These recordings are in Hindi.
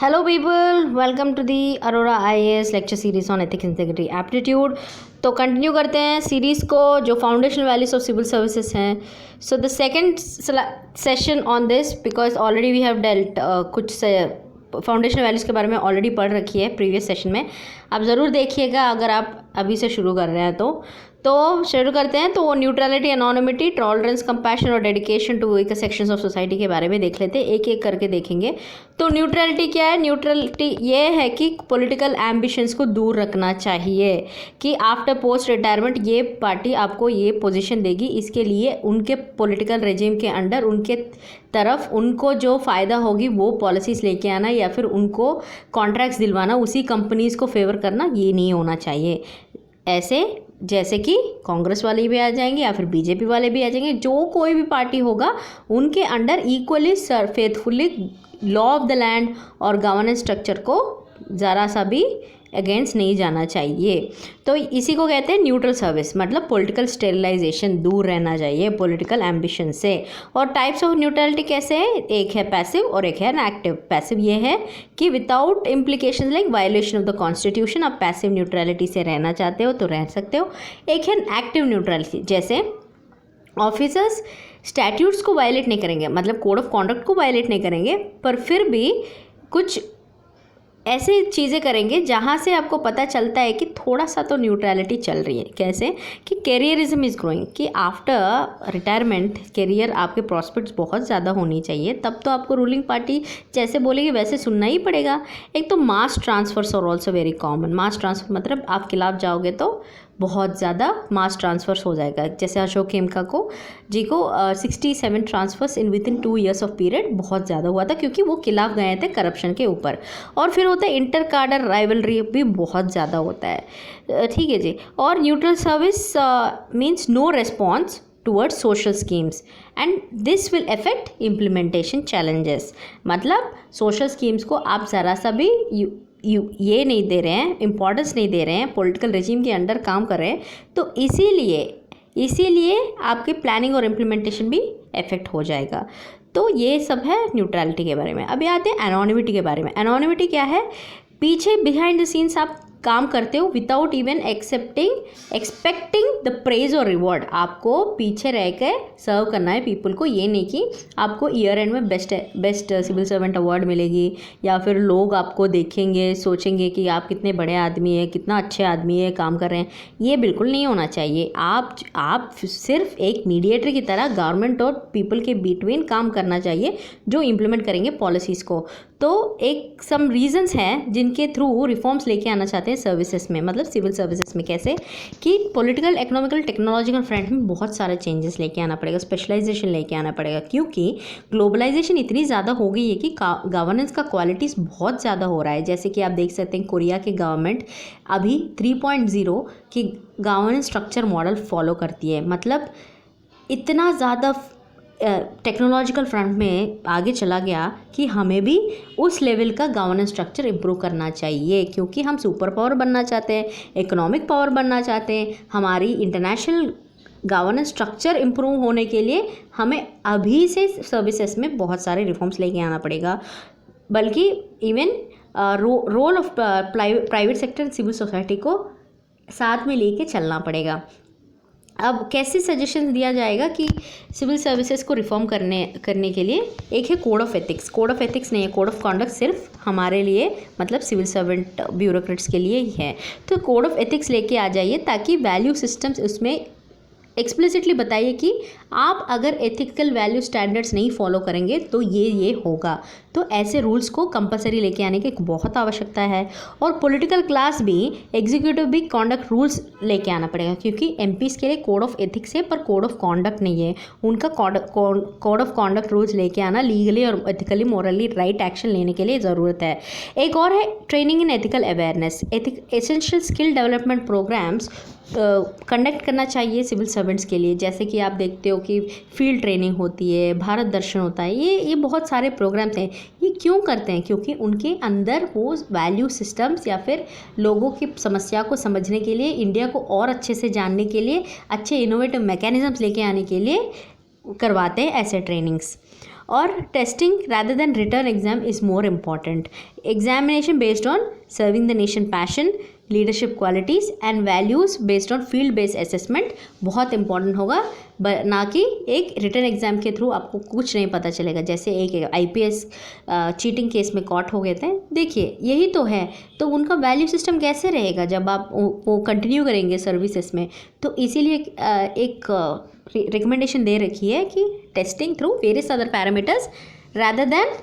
Hello people, welcome to the Arora IAS lecture series on ethics integrity aptitude. तो कंटिन्यू करते हैं सीरीज़ को जो foundational values of civil services हैं। So the second session on this, because already we have dealt कुछ फाउंडेशनल वैल्यूज़ के बारे में ऑलरेडी पढ़ रखी है प्रीवियस सेशन में। आप ज़रूर देखिएगा अगर आप अभी से शुरू कर रहे हैं तो शुरू करते हैं। तो न्यूट्रलिटी, एनोनिमिटी, टॉलरेंस, कंपैशन और dedication to weaker sections of society के बारे में देख लेते हैं, एक एक करके देखेंगे। तो न्यूट्रलिटी क्या है? न्यूट्रलिटी ये है कि पॉलिटिकल एम्बिशंस को दूर रखना चाहिए कि आफ्टर पोस्ट रिटायरमेंट ये पार्टी आपको ये पोजीशन देगी, इसके लिए उनके पॉलिटिकल रेजिम के अंडर उनके तरफ उनको जो फ़ायदा होगी वो पॉलिसीज़ लेके आना या फिर उनको कॉन्ट्रैक्ट्स दिलवाना, उसी कंपनीज़ को फेवर करना, ये नहीं होना चाहिए। ऐसे जैसे कि कांग्रेस वाले भी आ जाएंगे या फिर बीजेपी वाले भी आ जाएंगे, जो कोई भी पार्टी होगा उनके under equally faithfully law of the land और गवर्नेंस स्ट्रक्चर को ज़रा सा भी अगेंस्ट नहीं जाना चाहिए। तो इसी को कहते हैं न्यूट्रल सर्विस, मतलब पॉलिटिकल स्टेरिलाइजेशन, दूर रहना चाहिए पॉलिटिकल एम्बिशन से। और टाइप्स ऑफ न्यूट्रलिटी कैसे है? एक है पैसिव और एक है एक्टिव। पैसिव ये है कि without implication like violation of the constitution, आप पैसिव न्यूट्रलिटी से रहना चाहते हो तो रह सकते हो। एक है एक्टिव न्यूट्रलिटी, जैसे ऑफिसर्स स्टैट्यूट्स को वायलेट नहीं करेंगे, मतलब कोड ऑफ कॉन्डक्ट को वायलेट नहीं करेंगे, पर फिर भी कुछ ऐसी चीज़ें करेंगे जहाँ से आपको पता चलता है कि थोड़ा सा तो न्यूट्रलिटी चल रही है। कैसे? कि कैरियरिज्म इज़ ग्रोइंग, कि आफ्टर रिटायरमेंट कैरियर आपके प्रॉस्पेक्ट्स बहुत ज़्यादा होनी चाहिए, तब तो आपको रूलिंग पार्टी जैसे बोलेगी वैसे सुनना ही पड़ेगा। एक तो mass transfers are also very common. Mass transfer मतलब आप खिलाफ जाओगे तो बहुत ज़्यादा मास ट्रांसफर्स हो जाएगा। जैसे अशोक खेमका जी को 67 transfers in within 2 years of period बहुत ज़्यादा हुआ था, क्योंकि वो खिलाफ गए थे करप्शन के ऊपर। और फिर होता है इंटर कार्डर राइवलरी भी बहुत ज़्यादा होता है, ठीक है जी। और neutral service means no response towards social schemes and this will affect implementation challenges. मतलब सोशल स्कीम्स को आप ज़रा सा भी ये नहीं दे रहे हैं, इम्पोर्टेंस नहीं दे रहे हैं, पॉलिटिकल रेजिम के अंडर काम कर रहे हैं, तो इसीलिए आपके प्लानिंग और इम्प्लीमेंटेशन भी इफेक्ट हो जाएगा। तो ये सब है न्यूट्रलिटी के बारे में। अभी आते हैं एनोनिमिटी के बारे में। एनोनिमिटी क्या है? पीछे बिहाइंड द सीन्स आप काम करते हो without even expecting the praise और रिवॉर्ड। आपको पीछे रह के सर्व करना है पीपल को, ये नहीं कि आपको ईयर एंड में बेस्ट सिविल सर्वेंट अवार्ड मिलेगी या फिर लोग आपको देखेंगे सोचेंगे कि आप कितने बड़े आदमी हैं, कितना अच्छे आदमी है, काम कर रहे हैं। ये बिल्कुल नहीं होना चाहिए। आप सिर्फ एक मीडिएटर की तरह गवर्नमेंट और पीपल के बिटवीन काम करना चाहिए, जो इम्प्लीमेंट करेंगे पॉलिसीज़ को। तो एक सम रीजंस हैं जिनके थ्रू रिफॉर्म्स लेके आना चाहते हैं सर्विसेज में, मतलब सिविल सर्विसेज में। कैसे? कि पॉलिटिकल, इकोनॉमिकल, टेक्नोलॉजिकल फ्रंट में बहुत सारे चेंजेस लेके आना पड़ेगा, स्पेशलाइजेशन लेके आना पड़ेगा, क्योंकि ग्लोबलाइजेशन इतनी ज़्यादा हो गई है कि गवर्नेंस का क्वालिटीज़ बहुत ज़्यादा हो रहा है। जैसे कि आप देख सकते हैं कोरिया की गवर्नमेंट अभी 3.0 की गवर्नेंस स्ट्रक्चर मॉडल फॉलो करती है। मतलब इतना ज़्यादा टेक्नोलॉजिकल फ्रंट में आगे चला गया कि हमें भी उस लेवल का गवर्नेंस स्ट्रक्चर इम्प्रूव करना चाहिए, क्योंकि हम सुपर पावर बनना चाहते हैं, इकोनॉमिक पावर बनना चाहते हैं। हमारी इंटरनेशनल गवर्नेंस स्ट्रक्चर इम्प्रूव होने के लिए हमें अभी से सर्विसेज में बहुत सारे रिफॉर्म्स लेके आना पड़ेगा, बल्कि even role of private sector civil society को साथ में लेके चलना पड़ेगा। अब कैसे सजेशन दिया जाएगा कि सिविल सर्विसेज को रिफॉर्म करने के लिए? एक है code of ethics. Code of ethics नहीं है, कोड ऑफ कॉन्डक्ट सिर्फ हमारे लिए, मतलब सिविल सर्वेंट ब्यूरोक्रेट्स के लिए ही है। तो कोड ऑफ एथिक्स लेके आ जाइए, ताकि वैल्यू सिस्टम्स उसमें एक्सप्लिसिटली बताइए कि आप अगर एथिकल वैल्यू स्टैंडर्ड्स नहीं फॉलो करेंगे तो ये होगा। तो ऐसे रूल्स को कंपलसरी लेके आने की बहुत आवश्यकता है। और पॉलिटिकल क्लास भी, एग्जीक्यूटिव भी कॉन्डक्ट रूल्स लेके आना पड़ेगा, क्योंकि एमपीज़ के लिए कोड ऑफ एथिक्स है पर कोड ऑफ कॉन्डक्ट नहीं है। उनका कोड ऑफ कॉन्डक्ट रूल्स लेके आना लीगली और एथिकली मॉरली राइट एक्शन लेने के लिए ज़रूरत है। एक और है training in ethical awareness. Essential skill development programmes conduct करना चाहिए सिविल सर्वेंट्स के लिए। जैसे कि आप देखते हो कि फील्ड ट्रेनिंग होती है, भारत दर्शन होता है, ये बहुत सारे प्रोग्राम्स हैं। ये क्यों करते हैं? क्योंकि उनके अंदर वो वैल्यू सिस्टम्स या फिर लोगों की समस्या को समझने के लिए, इंडिया को और अच्छे से जानने के लिए, अच्छे इनोवेटिव मैकेनिज्म्स लेके आने के लिए करवाते हैं ऐसे ट्रेनिंग्स। और testing rather than written exam is more important. Examination based on serving the nation passion, leadership qualities and values based on field based assessment बहुत इंपॉर्टेंट होगा, ना कि एक रिटन एग्जाम के थ्रू आपको कुछ नहीं पता चलेगा। जैसे एक IPS चीटिंग केस में कॉट हो गए थे, देखिए यही तो है। तो उनका वैल्यू सिस्टम कैसे रहेगा जब आप वो कंटिन्यू करेंगे सर्विसेज में। तो इसीलिए एक रिकमेंडेशन दे रखी है कि testing through various other parameters rather than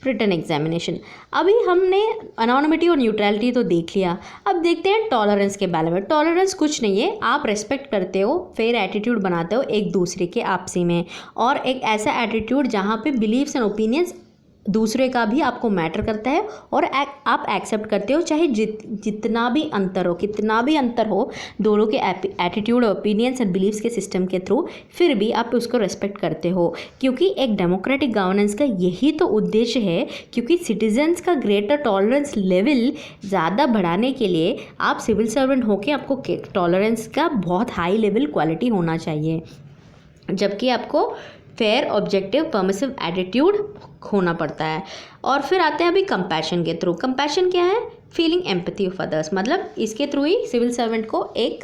written examination. अभी हमने अनोनिमिटी और न्यूट्रलिटी तो देख लिया, अब देखते हैं टॉलरेंस के बारे में। टॉलरेंस कुछ नहीं है, आप रेस्पेक्ट करते हो, फेयर एटीट्यूड बनाते हो एक दूसरे के आपसी में, और एक ऐसा एटीट्यूड जहाँ पे बिलीव्स एंड ओपिनियंस दूसरे का भी आपको मैटर करता है और आप एक्सेप्ट करते हो, चाहे जितना भी अंतर हो, कितना भी अंतर हो दोनों के एटीट्यूड, ओपिनियंस एंड बिलीव्स के सिस्टम के थ्रू, फिर भी आप उसको रेस्पेक्ट करते हो। क्योंकि एक डेमोक्रेटिक गवर्नेंस का यही तो उद्देश्य है, क्योंकि सिटीजन्स का ग्रेटर टॉलरेंस लेवल ज़्यादा बढ़ाने के लिए आप सिविल सर्वेंट होकर आपको टॉलरेंस का बहुत हाई लेवल क्वालिटी होना चाहिए, जबकि आपको फेयर, ऑब्जेक्टिव, परमिसिव एटीट्यूड होना पड़ता है। और फिर आते हैं अभी कंपैशन के थ्रू। कंपैशन क्या है? फीलिंग एम्पैथी ऑफ अदर्स, मतलब इसके थ्रू ही सिविल सर्वेंट को एक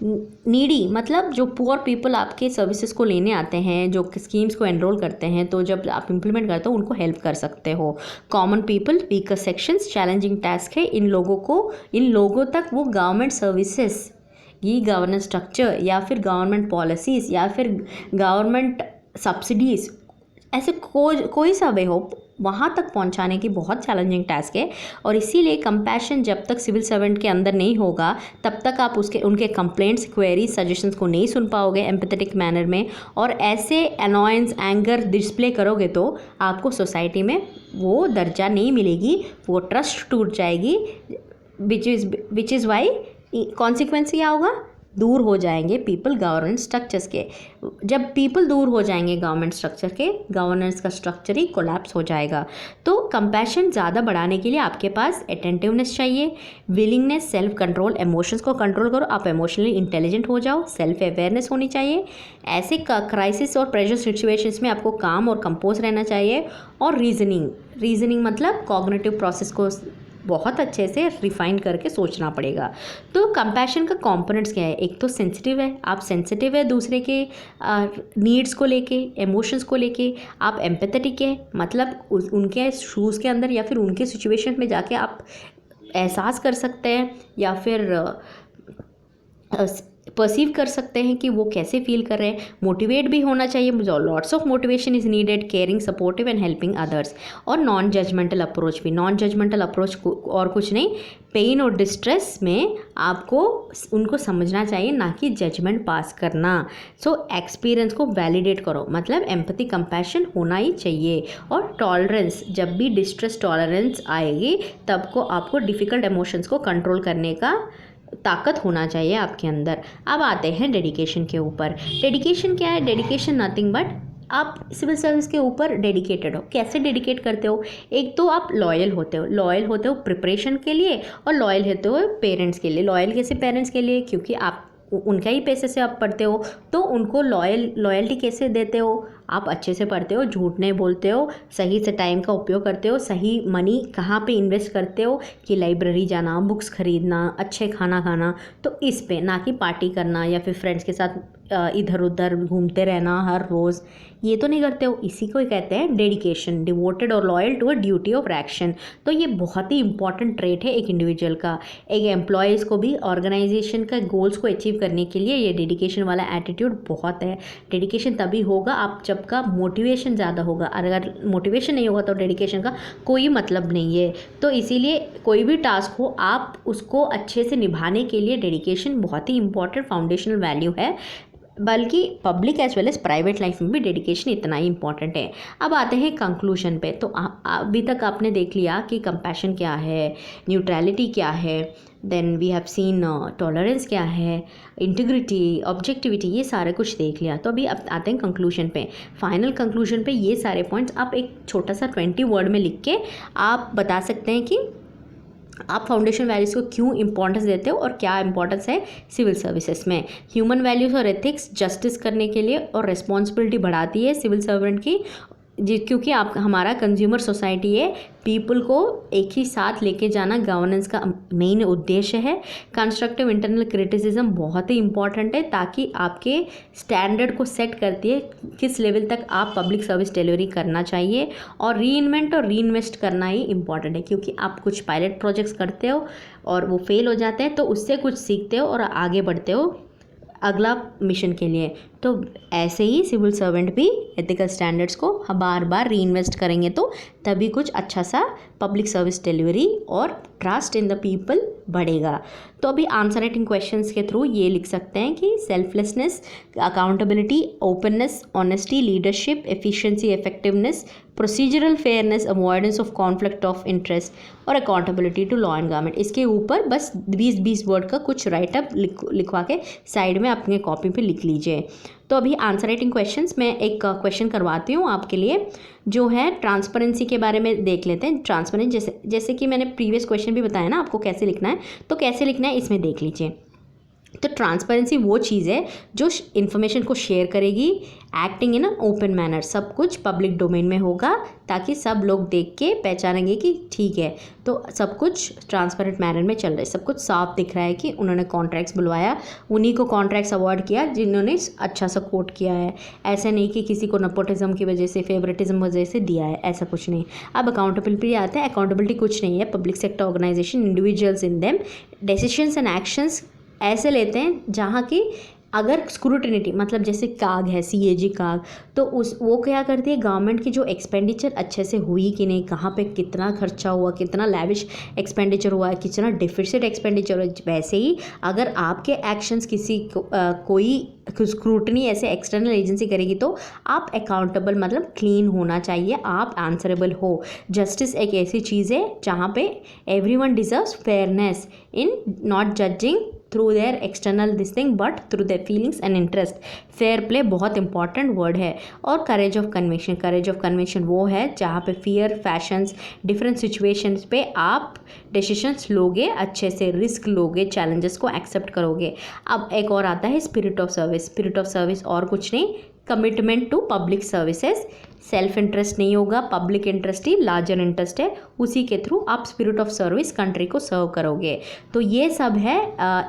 नीडी, मतलब जो पुअर पीपल आपके सर्विसेज को लेने आते हैं, जो स्कीम्स को एनरोल करते हैं, तो जब आप इम्प्लीमेंट करते हो उनको हेल्प कर सकते हो। Common people, weaker sections, challenging task है इन लोगों तक वो गवर्नमेंट सर्विसेज, ये गवर्नेंस स्ट्रक्चर या फिर गवर्नमेंट पॉलिसीज़ या फिर गवर्नमेंट सब्सिडीज़, ऐसे कोई सा वे हो, वहाँ तक पहुँचाने की बहुत चैलेंजिंग टास्क है। और इसीलिए कंपैशन जब तक सिविल सर्वेंट के अंदर नहीं होगा तब तक आप उनके कंप्लेंट्स, क्वेरीज, सजेशंस को नहीं सुन पाओगे एम्पैथेटिक मैनर में, और ऐसे अनॉयंस, एंगर डिस्प्ले करोगे तो आपको सोसाइटी में वो दर्जा नहीं मिलेगी, वो ट्रस्ट टूट जाएगी, विच इज़ वाई कॉन्सिक्वेंस क्या होगा? दूर हो जाएंगे पीपल गवर्नेंस स्ट्रक्चर्स के। जब पीपल दूर हो जाएंगे गवर्नमेंट स्ट्रक्चर के, गवर्नेंस का स्ट्रक्चर ही कोलैप्स हो जाएगा। तो कंपैशन ज़्यादा बढ़ाने के लिए आपके पास अटेंटिवनेस चाहिए, विलिंगनेस, सेल्फ कंट्रोल, इमोशंस को कंट्रोल करो, आप इमोशनली इंटेलिजेंट हो जाओ, सेल्फ अवेयरनेस होनी चाहिए। ऐसे क्राइसिस और प्रेशर सिचुएशंस में आपको काम और कंपोज रहना चाहिए। और रीजनिंग मतलब कॉग्निटिव प्रोसेस को बहुत अच्छे से रिफाइन करके सोचना पड़ेगा। तो कंपैशन का कंपोनेंट्स क्या है? एक तो सेंसिटिव है, आप सेंसिटिव है दूसरे के नीड्स को लेके, इमोशंस को लेके। आप एम्पैथेटिक है, मतलब उनके शूज़ के अंदर या फिर उनके सिचुएशन में जाके आप एहसास कर सकते हैं या फिर परसीव कर सकते हैं कि वो कैसे फील कर रहे हैं। मोटिवेट भी होना चाहिए, lots of motivation is needed, caring, supportive and helping others. और नॉन जजमेंटल अप्रोच भी, नॉन जजमेंटल अप्रोच और कुछ नहीं, पेन और डिस्ट्रेस में आपको उनको समझना चाहिए, ना कि जजमेंट पास करना। सो एक्सपीरियंस को वैलिडेट करो, मतलब एम्पैथी, कंपैशन होना ही चाहिए। और टॉलरेंस, जब भी डिस्ट्रेस टॉलरेंस आएगी तब को आपको डिफ़िकल्ट इमोशंस को कंट्रोल करने का ताकत होना चाहिए आपके अंदर। अब आते हैं डेडिकेशन के ऊपर। डेडिकेशन क्या है? डेडिकेशन नथिंग बट आप सिविल सर्विस के ऊपर डेडिकेटेड हो। कैसे डेडिकेट करते हो? एक तो आप लॉयल होते हो प्रिपरेशन के लिए, और लॉयल होते हो पेरेंट्स के लिए। लॉयल कैसे पेरेंट्स के लिए? क्योंकि आप उनका ही पैसे से आप पढ़ते हो, तो उनको लॉयल्टी कैसे देते हो? आप अच्छे से पढ़ते हो, झूठ नहीं बोलते हो, सही से टाइम का उपयोग करते हो, सही मनी कहाँ पे इन्वेस्ट करते हो कि लाइब्रेरी जाना, बुक्स खरीदना, अच्छे खाना खाना, तो इस पे, ना कि पार्टी करना या फिर फ्रेंड्स के साथ इधर उधर घूमते रहना हर रोज़, ये तो नहीं करते हो। इसी को ही कहते हैं डेडिकेशन, डिवोटेड और loyal to a duty of action. तो ये बहुत ही इंपॉर्टेंट ट्रेट है एक इंडिविजुअल का। एक एम्प्लॉयज़ को भी ऑर्गेनाइजेशन का गोल्स को अचीव करने के लिए ये डेडिकेशन वाला एटीट्यूड बहुत है। डेडिकेशन तभी होगा आप जब का मोटिवेशन ज़्यादा होगा। अगर मोटिवेशन नहीं होगा तो डेडिकेशन का कोई मतलब नहीं है। तो इसीलिए कोई भी टास्क हो, आप उसको अच्छे से निभाने के लिए डेडिकेशन बहुत ही इंपॉर्टेंट फाउंडेशनल वैल्यू है। बल्कि public as well as private life में भी डेडिकेशन इतना ही इंपॉर्टेंट है। अब आते हैं कंक्लूजन पे। तो अभी तक आपने देख लिया कि कंपैशन क्या है, न्यूट्रलिटी क्या है, then we have seen tolerance क्या है, इंटीग्रिटी, ऑब्जेक्टिविटी, ये सारे कुछ देख लिया। तो अभी अब आते हैं कंक्लूजन पे। फाइनल कंक्लूजन पे ये सारे पॉइंट्स आप एक छोटा सा 20 वर्ड में लिख के आप बता सकते हैं कि आप फाउंडेशन वैल्यूज़ को क्यों इंपॉर्टेंस देते हो और क्या इंपॉर्टेंस है सिविल सर्विसेज में। ह्यूमन वैल्यूज़ और एथिक्स जस्टिस करने के लिए और रिस्पॉन्सिबिलिटी बढ़ाती है सिविल सर्वेंट की, जी, क्योंकि आप हमारा कंज्यूमर सोसाइटी है, पीपल को एक ही साथ लेके जाना गवर्नेंस का मेन उद्देश्य है। कंस्ट्रक्टिव इंटरनल क्रिटिसिज्म बहुत ही इंपॉर्टेंट है, ताकि आपके स्टैंडर्ड को सेट करती है किस लेवल तक आप पब्लिक सर्विस डिलीवरी करना चाहिए। और रीइन्वेंट और रीइन्वेस्ट करना ही इंपॉर्टेंट है, क्योंकि आप कुछ पायलट प्रोजेक्ट्स करते हो और वो फेल हो जाते हैं, तो उससे कुछ सीखते हो और आगे बढ़ते हो अगला मिशन के लिए। तो ऐसे ही सिविल सर्वेंट भी एथिकल स्टैंडर्ड्स को बार बार रीइन्वेस्ट करेंगे, तो तभी कुछ अच्छा सा पब्लिक सर्विस डिलीवरी और ट्रस्ट इन द पीपल बढ़ेगा। तो अभी आंसर राइटिंग क्वेश्चंस के थ्रू ये लिख सकते हैं कि selflessness, accountability, openness, honesty, leadership, efficiency, effectiveness, procedural fairness, avoidance of conflict of interest और accountability to law and government. इसके ऊपर बस 20-20 वर्ड का कुछ राइटअप लिखवा के साइड में अपने कॉपी पे लिख लीजिए। तो अभी आंसर राइटिंग क्वेश्चंस मैं एक क्वेश्चन करवाती हूँ आपके लिए, जो है ट्रांसपेरेंसी के बारे में देख लेते हैं। ट्रांसपेरेंट जैसे कि मैंने प्रीवियस क्वेश्चन भी बताया ना आपको कैसे लिखना है, तो कैसे लिखना है इसमें देख लीजिए। तो ट्रांसपेरेंसी वो चीज़ है जो इन्फॉर्मेशन को शेयर करेगी, एक्टिंग इन ओपन मैनर, सब कुछ पब्लिक डोमेन में होगा, ताकि सब लोग देख के पहचानेंगे कि ठीक है, तो सब कुछ ट्रांसपेरेंट मैनर में चल रहा है, सब कुछ साफ दिख रहा है कि उन्होंने कॉन्ट्रैक्ट्स बुलवाया, उन्हीं को कॉन्ट्रैक्ट्स अवार्ड किया जिन्होंने अच्छा सा कोट किया है। ऐसा नहीं कि किसी को नेपोटिज्म की वजह से, फेवरेटिज्म वजह से दिया है, ऐसा कुछ नहीं। अब अकाउंटेबिलिटी आता है। अकाउंटेबिलिटी कुछ नहीं है, public sector organisation, individuals in them decisions and actions ऐसे लेते हैं जहाँ की अगर स्क्रूटिनिटी, मतलब जैसे काग है, CAG काग, तो वो क्या करती है, गवर्नमेंट की जो एक्सपेंडिचर अच्छे से हुई कि नहीं, कहाँ पे कितना खर्चा हुआ, कितना लैविश एक्सपेंडिचर हुआ है, कितना डिफिसिट एक्सपेंडिचर हुआ। वैसे ही अगर आपके एक्शंस किसी कोई स्क्रूटनी ऐसे एक्सटर्नल एजेंसी करेगी, तो आप अकाउंटेबल, मतलब क्लीन होना चाहिए, आप आंसरेबल हो। जस्टिस एक ऐसी चीज़ है जहाँ पे everyone deserves fairness in not judging through their external this thing but through their feelings and interest. Fair play बहुत इंपॉर्टेंट वर्ड है। और courage of conviction, courage of conviction वो है जहाँ पे फियर, फैशंस, डिफरेंट सिचुएशंस पे आप डिसीजंस लोगे, अच्छे से रिस्क लोगे, चैलेंजेस को एक्सेप्ट करोगे। अब एक और आता है spirit of service. Spirit of service और कुछ नहीं, commitment to public services. Self interest नहीं होगा, पब्लिक इंटरेस्ट ही लार्जर इंटरेस्ट है, उसी के थ्रू आप स्पिरिट ऑफ सर्विस कंट्री को सर्व करोगे। तो ये सब है,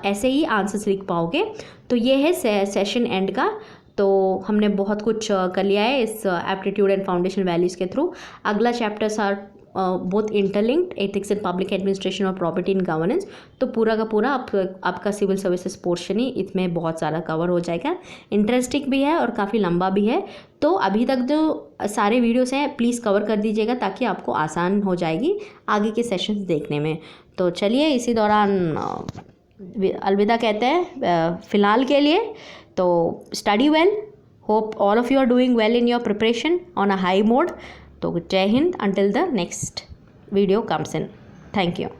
ऐसे ही आंसर्स लिख पाओगे। तो ये है सेशन एंड का। तो हमने बहुत कुछ कर लिया है इस एप्टीट्यूड एंड फाउंडेशन वैल्यूज़ के थ्रू। अगला chapters are both interlinked, ethics in public administration और प्रॉपर्टी इन गवर्नेंस। तो पूरा का पूरा आपका सिविल सर्विसेज पोर्शन ही इसमें बहुत सारा कवर हो जाएगा। इंटरेस्टिंग भी है और काफ़ी लंबा भी है। तो अभी तक जो सारे वीडियोस हैं प्लीज़ कवर कर दीजिएगा, ताकि आपको आसान हो जाएगी आगे के सेशंस देखने में। तो चलिए इसी दौरान अलविदा कहते हैं फ़िलहाल के लिए। तो study well, hope all of you are doing well in your preparation on a high mode. तो Jai Hind, until the next video comes in. Thank you.